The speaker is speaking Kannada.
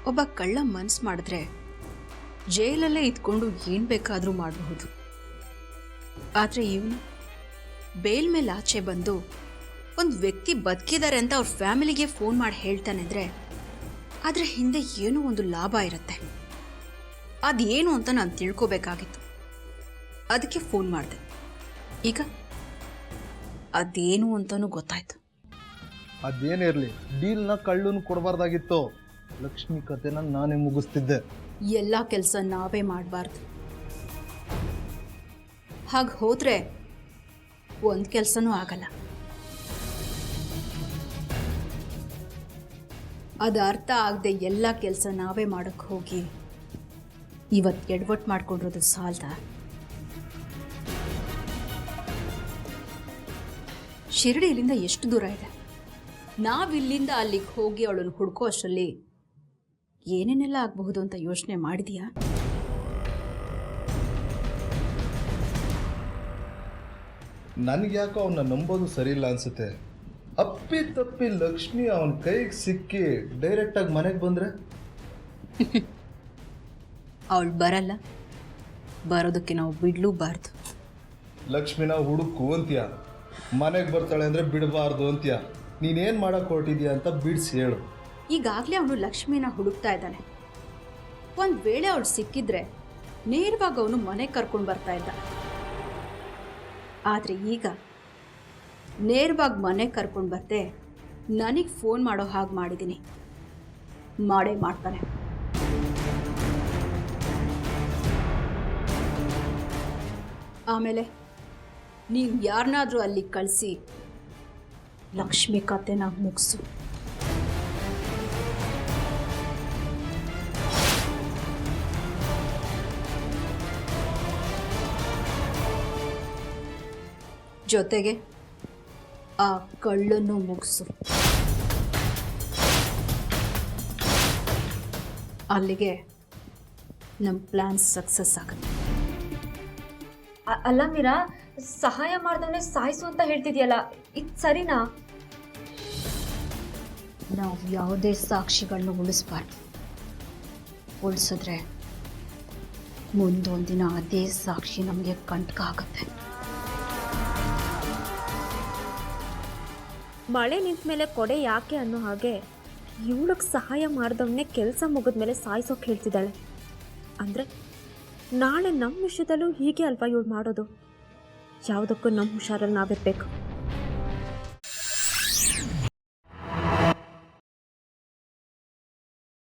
ಒಬ್ಬ ಕಳ್ಳ ಮನ್ಸು ಮಾಡಿದ್ರೆ ಜೈಲಲ್ಲೇ ಇದ್ಕೊಂಡು ಏನು ಬೇಕಾದರೂ ಮಾಡಬಹುದು. ಆದರೆ ಇವನು ಬೇಲ್ ಮೇಲೆ ಆಚೆ ಬಂದು ಒಂದು ವ್ಯಕ್ತಿ ಬದುಕಿದ್ದಾರೆ ಅಂತ ಅವ್ರ ಫ್ಯಾಮಿಲಿಗೆ ಫೋನ್ ಮಾಡಿ ಹೇಳ್ತಾನೆ ಅಂದರೆ ಅದರ ಹಿಂದೆ ಏನೋ ಒಂದು ಲಾಭ ಇರುತ್ತೆ. ಅದೇನು ಅಂತ ನಾನು ತಿಳ್ಕೋಬೇಕಾಗಿತ್ತು. ಅದಕ್ಕೆ ಫೋನ್ ಮಾಡಿದೆ. ಈಗ ಅದೇನು ಅಂತಲೂ ಗೊತ್ತಾಯ್ತು. ಅದೇನಿರಲಿ, ಡೀಲ್ನ ಕಳ್ಳನು ಕೊಡಬಾರ್ದಾಗಿತ್ತು. ಲಕ್ಷ್ಮಿ ಕತೆನ ನಾನೇ ಮುಗಿಸ್ತಿದ್ದೆ. ಎಲ್ಲ ಕೆಲಸ ನಾವೇ ಮಾಡಬಾರ್ದು. ಹಾಗೆ ಹೋದರೆ ಒಂದು ಕೆಲಸನೂ ಆಗಲ್ಲ. ಅದು ಅರ್ಥ ಆಗದೆ ಎಲ್ಲ ಕೆಲಸ ನಾವೇ ಮಾಡೋಕ್ಕೆ ಹೋಗಿ ಇವತ್ತು ಎಡವಟ್ಟು ಮಾಡ್ಕೊಂಡಿರೋದು ಸಾಲದ. ಶಿರಡಿ ಇಲ್ಲಿಂದ ಎಷ್ಟು ದೂರ ಇದೆ? ನಾವಿಲ್ಲಿಂದ ಅಲ್ಲಿಗೆ ಹೋಗಿ ಅವಳನ್ನು ಹುಡ್ಕೋ ಅಷ್ಟರಲ್ಲಿ ಏನೇನೆಲ್ಲ ಆಗಬಹುದು ಅಂತ ಯೋಚನೆ ಮಾಡಿದೀಯಾ? ನನಗೆ ಯಾಕೋ ಅವನ್ನ ನಂಬೋದು ಸರಿ ಇಲ್ಲ ಅನ್ಸುತ್ತೆ. ಅಪ್ಪಿ ತಪ್ಪಿ ಲಕ್ಷ್ಮಿ ಅವನ ಕೈಗೆ ಸಿಕ್ಕಿ ಡೈರೆಕ್ಟಾಗಿ ಮನೆಗೆ ಬಂದರೆ ಅವಳು ಬರಲ್ಲ. ಬರೋದಕ್ಕೆ ನಾವು ಬಿಡ್ಲೂಬಾರ್ದು. ಲಕ್ಷ್ಮಿನ ಹುಡುಕು ಅಂತೀಯ, ಮನೆಗೆ ಬರ್ತಾಳೆ ಅಂದರೆ ಬಿಡಬಾರ್ದು ಅಂತೀಯ. ನೀನೇನು ಮಾಡಕ್ಕೆ ಹೊರಟಿದ್ಯಾ ಅಂತ ಬಿಡಿಸಿ ಹೇಳು. ಈಗಾಗಲೇ ಅವನು ಲಕ್ಷ್ಮಿನ ಹುಡುಕ್ತಾ ಇದ್ದಾನೆ. ಒಂದು ವೇಳೆ ಅವಳು ಸಿಕ್ಕಿದ್ರೆ ನೇರವಾಗಿ ಅವನು ಮನೆಗೆ ಕರ್ಕೊಂಡು ಬರ್ತಾ ಇದ್ದ. ಆದರೆ ಈಗ ನೇರವಾಗಿ ಮನೆಗೆ ಕರ್ಕೊಂಡು ಬರ್ತೆ ನನಗೆ ಫೋನ್ ಮಾಡೋ ಹಾಗೆ ಮಾಡಿದ್ದೀನಿ. ಮಾಡೇ ಮಾಡ್ತಾನೆ. ಆಮೇಲೆ ನೀವು ಯಾರನ್ನಾದರೂ ಅಲ್ಲಿ ಕಳಿಸಿ ಲಕ್ಷ್ಮಿ ಕತೆನ ಮುಗಿಸು. ಜೊತೆಗೆ ಆ ಕಳ್ಳನ್ನು ಮುಗಿಸು. ಅಲ್ಲಿಗೆ ನಮ್ಮ ಪ್ಲಾನ್ ಸಕ್ಸಸ್ ಆಗುತ್ತೆ. ಅಲ್ಲ ಮೀರಾ, ಸಹಾಯ ಮಾಡಿದವನೇ ಸಾಯಿಸು ಅಂತ ಹೇಳ್ತಿದ್ಯಲ್ಲ, ಇದು ಸರಿನಾ? ನಾವು ಯಾವುದೇ ಸಾಕ್ಷಿಗಳನ್ನ ಉಳಿಸ್ಬಾರ್ದು. ಉಳಿಸಿದ್ರೆ ಮುಂದೊಂದಿನ ಅದೇ ಸಾಕ್ಷಿ ನಮಗೆ ಕಂಟಕ ಆಗುತ್ತೆ. ಮಳೆ ನಿಂತ ಮೇಲೆ ಕೊಡೆ ಯಾಕೆ ಅನ್ನೋ ಹಾಗೆ ಇವಳಿಗೆ ಸಹಾಯ ಮಾಡಿದವನ್ನೇ ಕೆಲಸ ಮುಗಿದ್ಮೇಲೆ ಸಾಯಿಸೋಕೆ ಹೇಳ್ತಿದ್ದಾಳೆ. ಅಂದರೆ ನಾಳೆ ನಮ್ಮ ವಿಷಯದಲ್ಲೂ ಹೀಗೆ ಅಲ್ವಾ ಇವಳು ಮಾಡೋದು? ಯಾವುದಕ್ಕೂ ನಮ್ಮ ಹುಷಾರಲ್ಲಿ ನಾವಿರಬೇಕು.